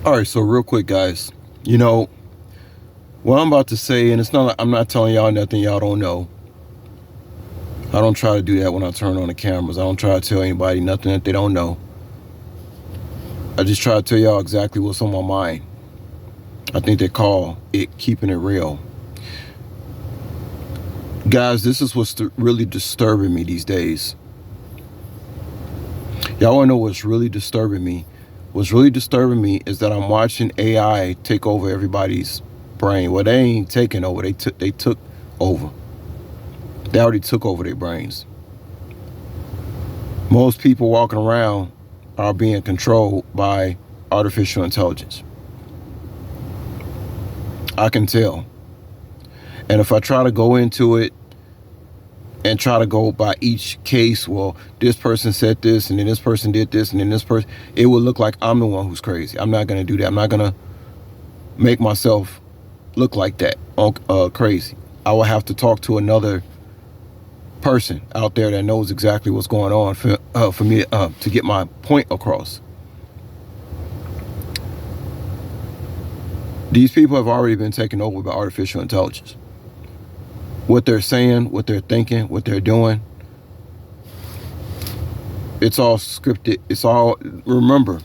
All right, so real quick, guys. You know what I'm about to say, and it's not. I'm not telling y'all nothing y'all don't know. I don't try to do that when I turn on the cameras. I don't try to tell anybody nothing that they don't know. I just try to tell y'all exactly what's on my mind. I think they call it keeping it real. Guys, this is what's really disturbing me these days. Y'all want to know what's really disturbing me? What's really disturbing me is that I'm watching AI take over everybody's brain. Well, they ain't taking over. They took over. They already took over their brains. Most people walking around are being controlled by artificial intelligence. I can tell. And if I try to go into it and try to go by each case, well, this person said this, and then this person did this, and then this person, it will look like I'm the one who's crazy. I'm not going to do that. I'm not going to make myself look like that, crazy. I will have to talk to another person out there that knows exactly what's going on for me to get my point across. These people have already been taken over by artificial intelligence. What they're saying, what they're thinking, what they're doing, it's all scripted. It's all, remember,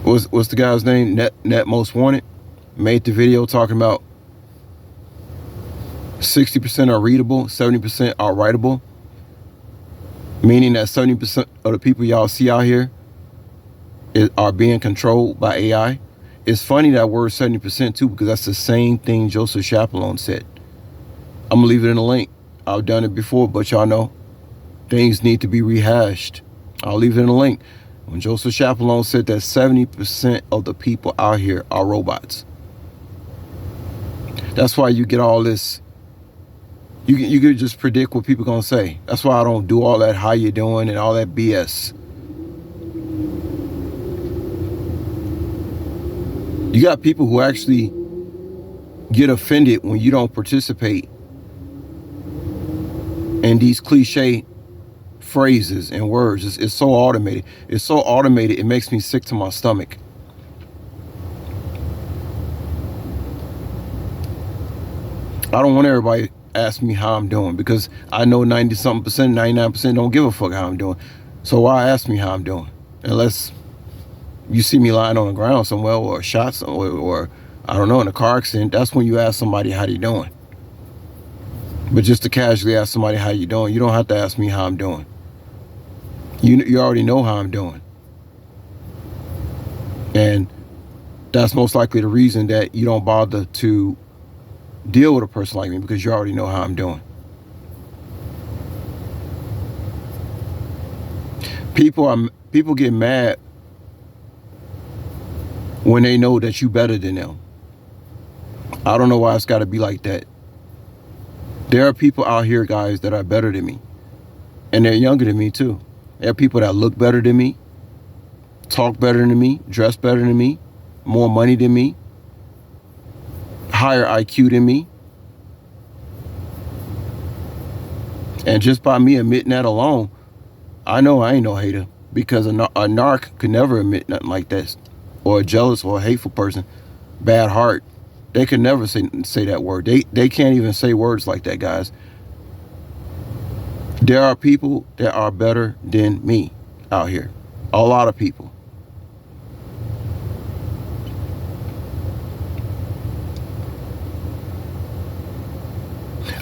what's the guy's name? Net Most Wanted made the video talking about 60% are readable, 70% are writable, meaning that 70% of the people y'all see out here are being controlled by AI. It's funny that word 70% too, because that's the same thing Joseph Chapelon said. I'm gonna leave it in the link. I've done it before, but y'all know things need to be rehashed. I'll leave it in the link. When Joseph Chapelon said that 70% of the people out here are robots. That's why you get all this. You could just predict what people gonna say. That's why I don't do all that how you doing and all that BS. You got people who actually get offended when you don't participate in these cliche phrases and words. It's so automated. It's so automated, it makes me sick to my stomach. I don't want everybody ask me how I'm doing, because I know 90-something percent, 99% don't give a fuck how I'm doing. So why ask me how I'm doing? Unless you see me lying on the ground somewhere, or shot somewhere, or I don't know, in a car accident, that's when you ask somebody how you doing. But just to casually ask somebody how you doing, you don't have to ask me how I'm doing. You already know how I'm doing. And that's most likely the reason that you don't bother to deal with a person like me, because you already know how I'm doing. People get mad when they know that you better than them. I don't know why it's got to be like that. There are people out here, guys, that are better than me, and they're younger than me too. There are people that look better than me, talk better than me, dress better than me, more money than me, higher IQ than me. And just by me admitting that alone, I know I ain't no hater, because a narc could never admit nothing like this, or a jealous or a hateful person, bad heart. They could never say that word. They can't even say words like that, guys. There are people that are better than me out here. A lot of people.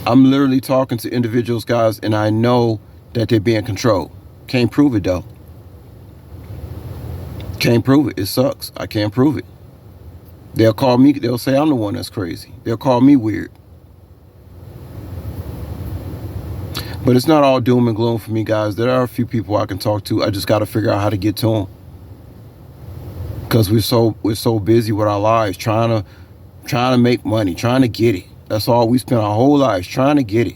I'm literally talking to individuals, guys, and I know that they're being controlled. Can't prove it, though. Can't prove it. It sucks. I can't prove it. They'll call me, they'll say I'm the one that's crazy. They'll call me weird. But it's not all doom and gloom for me, guys. There are a few people I can talk to. I just got to figure out how to get to them, because we're so busy with our lives, trying to make money, trying to get it. That's all we spend our whole lives, trying to get it.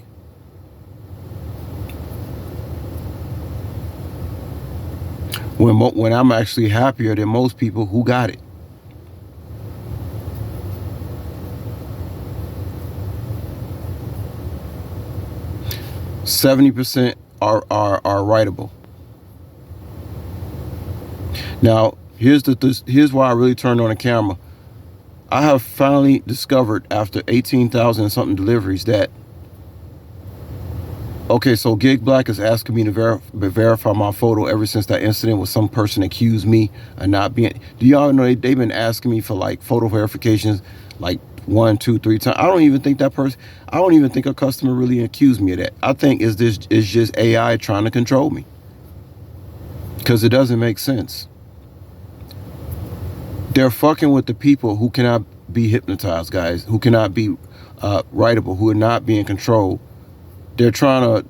When I'm actually happier than most people who got it. %70 are writable. Now, here's why I really turned on the camera. I have finally discovered after 18,000 and something deliveries that, okay, so Gig Black is asking me to verify my photo ever since that incident with some person accused me of not being. Do y'all know they've been asking me for like photo verifications like 1, 2, 3 times? I don't even think a customer really accused me of that. I think it's just AI trying to control me, because it doesn't make sense. They're fucking with the people who cannot be hypnotized, guys, who cannot be writable, who are not being controlled. They're trying to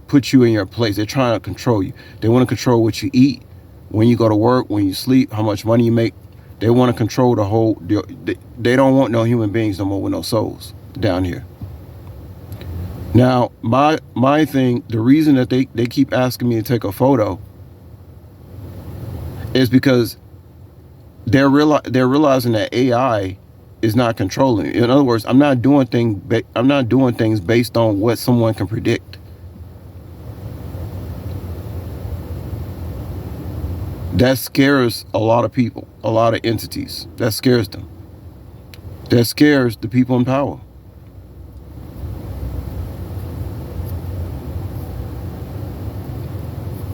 put you in your place. They're trying to control you. They want to control what you eat, when you go to work, when you sleep, how much money you make. They want to control the whole. They don't want no human beings no more with no souls down here. Now, my thing, the reason that they keep asking me to take a photo is because they're realizing that AI is not controlling. In other words, I'm not doing things based on what someone can predict. That scares a lot of people, a lot of entities. That scares them. That scares the people in power.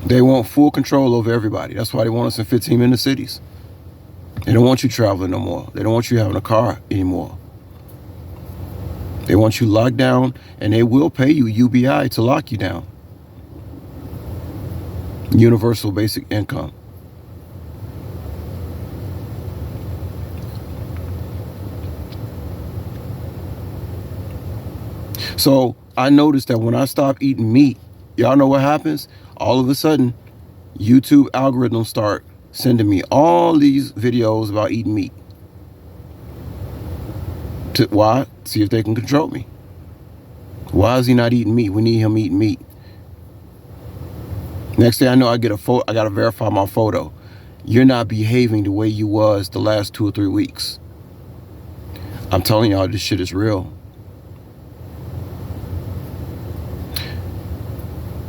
They want full control over everybody. That's why they want us in 15-minute cities. They don't want you traveling no more. They don't want you having a car anymore. They want you locked down, and they will pay you UBI to lock you down. Universal basic income. So I noticed that when I stop eating meat, y'all know what happens? All of a sudden, YouTube algorithms start sending me all these videos about eating meat. Why? See if they can control me. Why is he not eating meat? We need him eating meat. Next thing I know, I get a photo. I gotta verify my photo. You're not behaving the way you was the last 2 or 3 weeks. I'm telling y'all, this shit is real.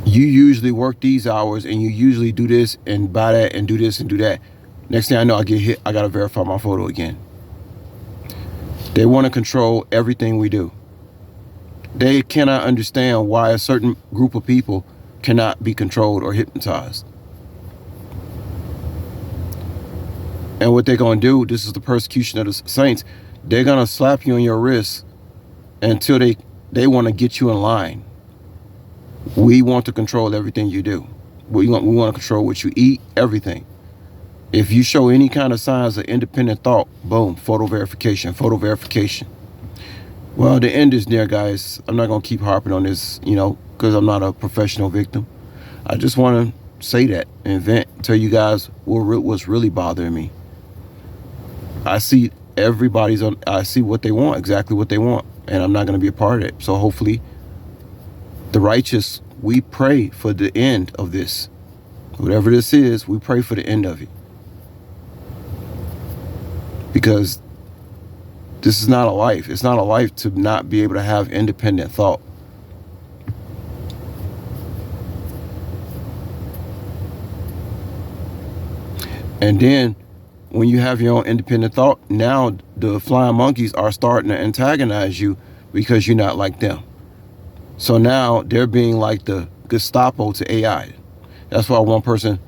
You usually work these hours, and you usually do this and buy that and do this and do that. Next thing I know, I get hit. I gotta verify my photo again. They want to control everything we do. They cannot understand why a certain group of people cannot be controlled or hypnotized. And what they're gonna do, this is the persecution of the saints. They're gonna slap you on your wrist until they want to get you in line. We want to control everything you do. We want to control what you eat, everything. If you show any kind of signs of independent thought, boom, photo verification, photo verification. Well, the end is near, guys. I'm not going to keep harping on this, because I'm not a professional victim. I just want to say that and vent, tell you guys what's really bothering me. I see I see what they want, exactly what they want, and I'm not going to be a part of it. So hopefully, the righteous, we pray for the end of this. Whatever this is, we pray for the end of it. Because this is not a life. It's not a life to not be able to have independent thought. And then when you have your own independent thought, now the flying monkeys are starting to antagonize you because you're not like them. So now they're being like the Gestapo to AI. That's why one person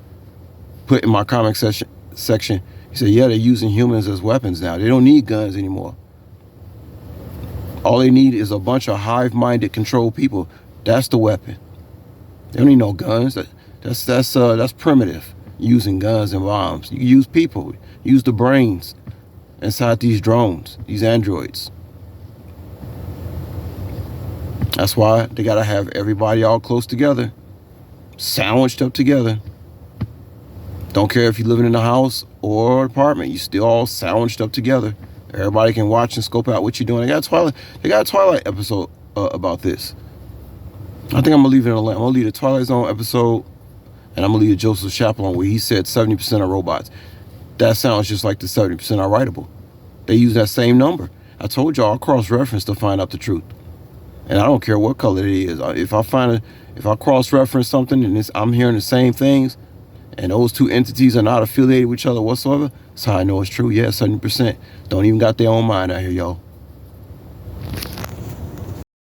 put in my comment section, he said, yeah, they're using humans as weapons now. They don't need guns anymore. All they need is a bunch of hive-minded controlled people. That's the weapon. They don't need no guns. That's primitive, using guns and bombs. You use people. Use the brains inside these drones, these androids. That's why they gotta have everybody all close together, sandwiched up together. Don't care if you're living in a house or apartment, you still all sandwiched up together. Everybody can watch and scope out what you're doing. They got a Twilight episode about this. I think I'm gonna leave it alone. I'm gonna leave the Twilight Zone episode, and I'm gonna leave the Joseph Chaplin where he said 70% are robots. That sounds just like the 70% are writable. They use that same number. I told y'all, I'll cross-reference to find out the truth. And I don't care what color it is. If I cross-reference something and I'm hearing the same things, and those two entities are not affiliated with each other whatsoever, that's how I know it's true. Yeah, 70% don't even got their own mind out here, y'all.